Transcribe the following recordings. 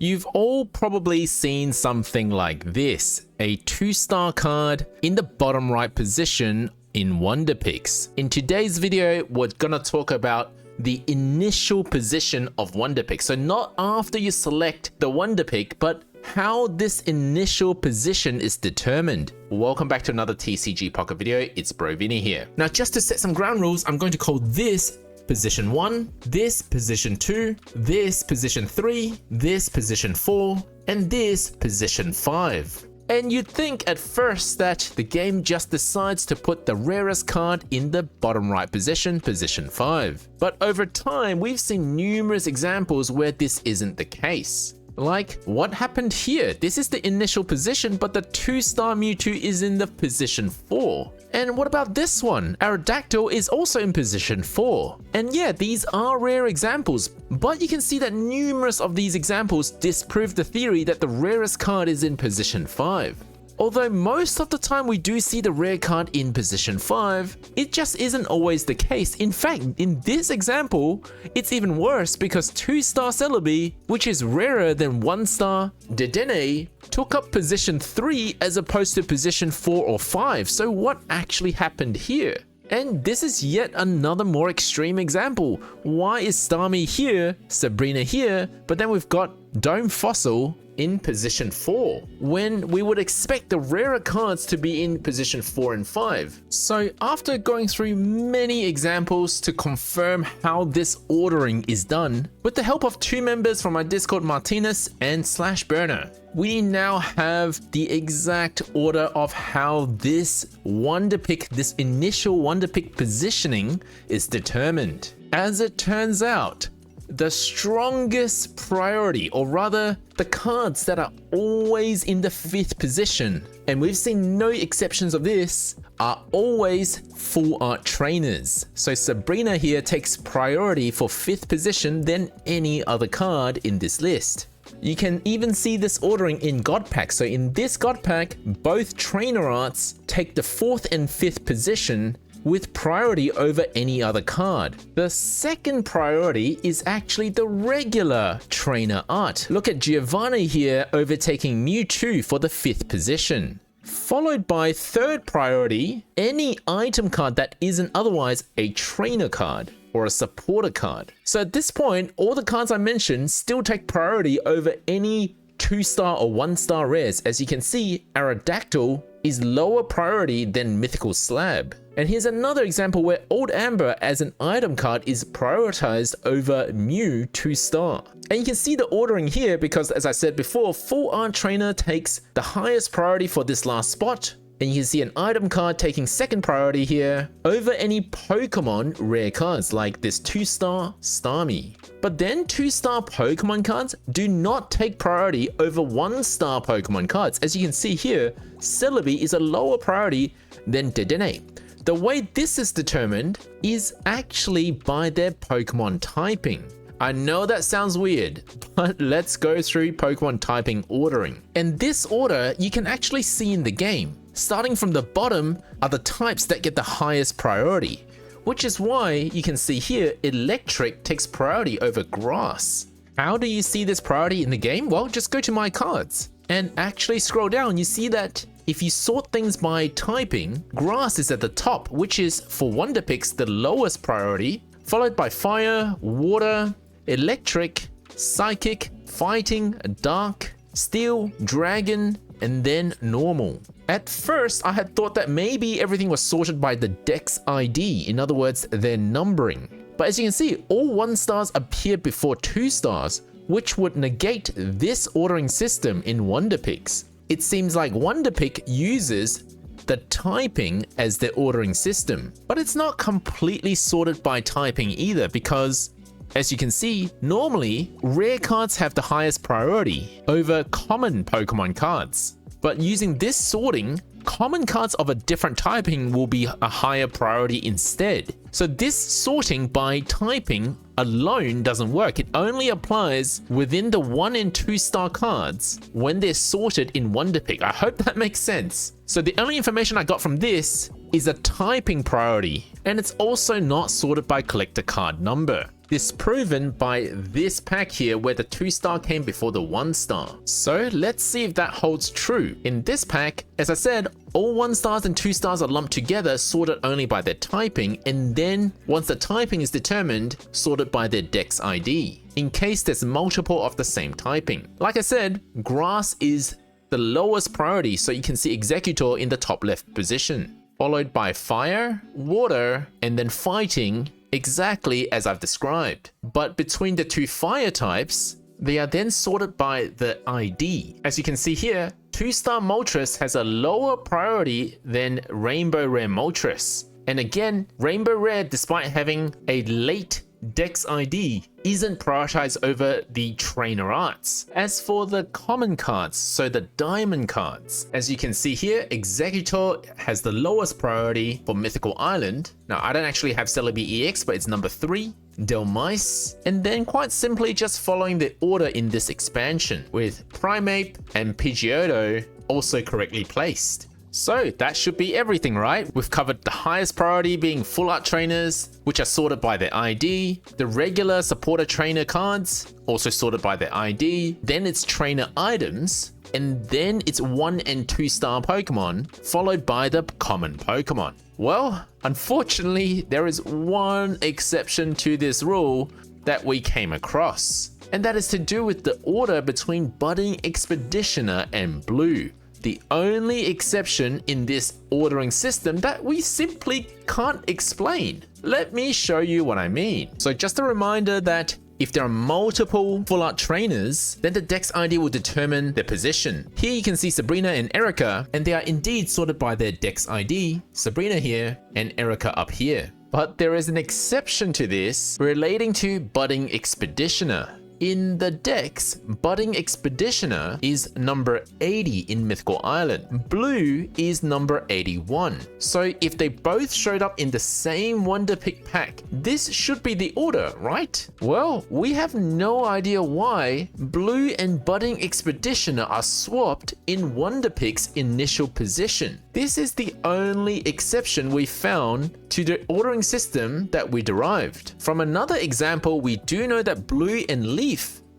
You've all probably seen something like this, a 2-star card in the bottom right position in WonderPix. In today's video, we're gonna talk about the initial position of WonderPix. So not after you select the WonderPix, but how this initial position is determined. Welcome back to another TCG Pocket video. It's Bro Vinny here. Now, just to set some ground rules, I'm going to call this position 1, this position 2, this position 3, this position 4, and this position 5. And you'd think at first that the game just decides to put the rarest card in the bottom right position, position 5. But over time, we've seen numerous examples where this isn't the case. Like, what happened here? This is the initial position, but the 2-star Mewtwo is in the position 4. And what about this one? Aerodactyl is also in position 4. And yeah, these are rare examples, but you can see that numerous of these examples disprove the theory that the rarest card is in position 5. Although most of the time we do see the rare card in position 5, it just isn't always the case. In fact, in this example, it's even worse because 2-star Celebi, which is rarer than 1-star Dedenne, took up position 3 as opposed to position 4 or 5. So what actually happened here? And this is yet another more extreme example. Why is Starmie here, Sabrina here, but then we've got Dome Fossil in position 4, when we would expect the rarer cards to be in position 4 and 5. So after going through many examples to confirm how this ordering is done, with the help of 2 members from my Discord, Martinez and /Burner, we now have the exact order of how this WonderPix, this initial WonderPix positioning is determined. As it turns out, the strongest priority, or rather the cards that are always in the 5th position, and we've seen no exceptions of this, are always full art trainers. So Sabrina here takes priority for 5th position than any other card in this list. You can even see this ordering in God Pack. So in this God Pack, both trainer arts take the 4th and 5th position with priority over any other card. The second priority is actually the regular trainer art. Look at Giovanni here overtaking Mewtwo for the 5th position. Followed by third priority, any item card that isn't otherwise a trainer card or a supporter card. So at this point, all the cards I mentioned still take priority over any 2-star or 1-star rares. As you can see, Aerodactyl is lower priority than Mythical Slab. And here's another example where Old Amber as an item card is prioritized over Mew 2-star. And you can see the ordering here because, as I said before, Full Art Trainer takes the highest priority for this last spot. And you can see an item card taking second priority here over any Pokemon rare cards like this 2-star Starmie. But then 2-star Pokemon cards do not take priority over 1-star Pokemon cards. As you can see here, Celebi is a lower priority than Dedenne. The way this is determined is actually by their Pokemon typing. I know that sounds weird, but let's go through Pokemon typing ordering. And this order you can actually see in the game. Starting from the bottom are the types that get the highest priority, which is why you can see here Electric takes priority over Grass. How do you see this priority in the game? Well, just go to My Cards and actually scroll down. You see that if you sort things by typing, Grass is at the top, which is for WonderPix the lowest priority, followed by Fire, Water, Electric, Psychic, Fighting, Dark, Steel, Dragon, and then Normal. At first, I had thought that maybe everything was sorted by the Dex ID, in other words, their numbering. But as you can see, all 1-stars appear before 2-stars, which would negate this ordering system in WonderPix. It seems like WonderPix uses the typing as their ordering system, but it's not completely sorted by typing either because, as you can see, normally rare cards have the highest priority over common Pokemon cards. But using this sorting, common cards of a different typing will be a higher priority instead. So this sorting by typing alone doesn't work. It only applies within the 1 and 2-star cards when they're sorted in WonderPix. I hope that makes sense. So the only information I got from this is a typing priority, and it's also not sorted by collector card number. This is proven by this pack here where the 2-star came before the 1-star. So let's see if that holds true. In this pack, as I said, all 1-stars and 2-stars are lumped together, sorted only by their typing, and then once the typing is determined, sorted by their dex ID, in case there's multiple of the same typing. Like I said, grass is the lowest priority, so you can see executor in the top left position, followed by fire, water, and then fighting, exactly as I've described. But between the two fire types, they are then sorted by the ID. As you can see here, 2-star Moltres has a lower priority than Rainbow Rare Moltres. And again, Rainbow Rare, despite having a late Dex ID, isn't prioritized over the Trainer Arts. As for the common cards, so the diamond cards, as you can see here, Executor has the lowest priority for Mythical Island. Now, I don't actually have Celebi EX, but it's number 3. Delmice, and then quite simply just following the order in this expansion, with Primeape and Pidgeotto also correctly placed. So that should be everything, right? We've covered the highest priority being full art trainers, which are sorted by their ID, the regular supporter trainer cards, also sorted by their ID, then it's trainer items, and then it's 1 and 2-star Pokemon, followed by the common Pokemon. Well, unfortunately, there is one exception to this rule that we came across, and that is to do with the order between Budding Expeditioner and Blue. The only exception in this ordering system that we simply can't explain. Let me show you what I mean. So just a reminder that if there are multiple full art trainers, then the Dex ID will determine their position. Here you can see Sabrina and Erica, and they are indeed sorted by their Dex ID, Sabrina here and Erica up here. But there is an exception to this relating to Budding Expeditioner. In the Dex, Budding Expeditioner is number 80 in Mythical Island. Blue is number 81. So if they both showed up in the same Wonder Pick pack, this should be the order, right? Well, we have no idea why Blue and Budding Expeditioner are swapped in Wonder Pick's initial position. This is the only exception we found to the ordering system that we derived. From another example, we do know that Blue and Leaf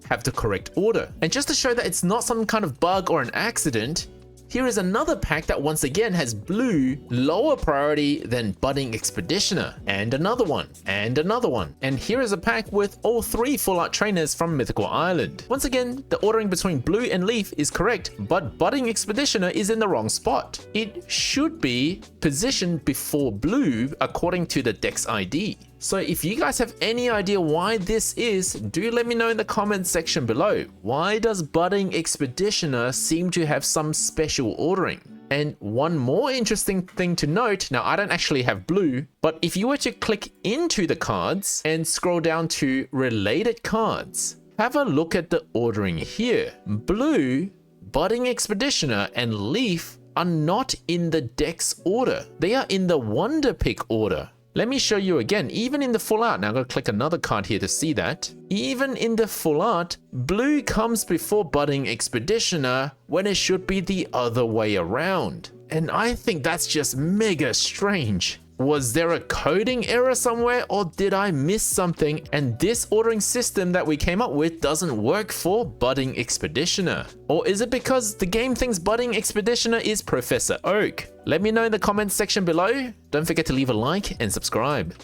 have the correct order. And just to show that it's not some kind of bug or an accident, here is another pack that once again has Blue lower priority than Budding Expeditioner, and another one, and another one. And here is a pack with all 3 full art trainers from Mythical Island. Once again, the ordering between Blue and Leaf is correct, but Budding Expeditioner is in the wrong spot. It should be positioned before Blue according to the Dex ID. So if you guys have any idea why this is, do let me know in the comments section below. Why does Budding Expeditioner seem to have some special ordering? And one more interesting thing to note, now I don't actually have Blue, but if you were to click into the cards and scroll down to related cards, have a look at the ordering here. Blue, Budding Expeditioner, and Leaf are not in the Dex order. They are in the Wonder Pick order. Let me show you again, even in the full art, now I'm going to click another card here to see that. Even in the full art, Blue comes before Budding Expeditioner when it should be the other way around. And I think that's just mega strange. Was there a coding error somewhere, or did I miss something and this ordering system that we came up with doesn't work for Budding Expeditioner? Or is it because the game thinks Budding Expeditioner is Professor Oak? Let me know in the comments section below. Don't forget to leave a like and subscribe.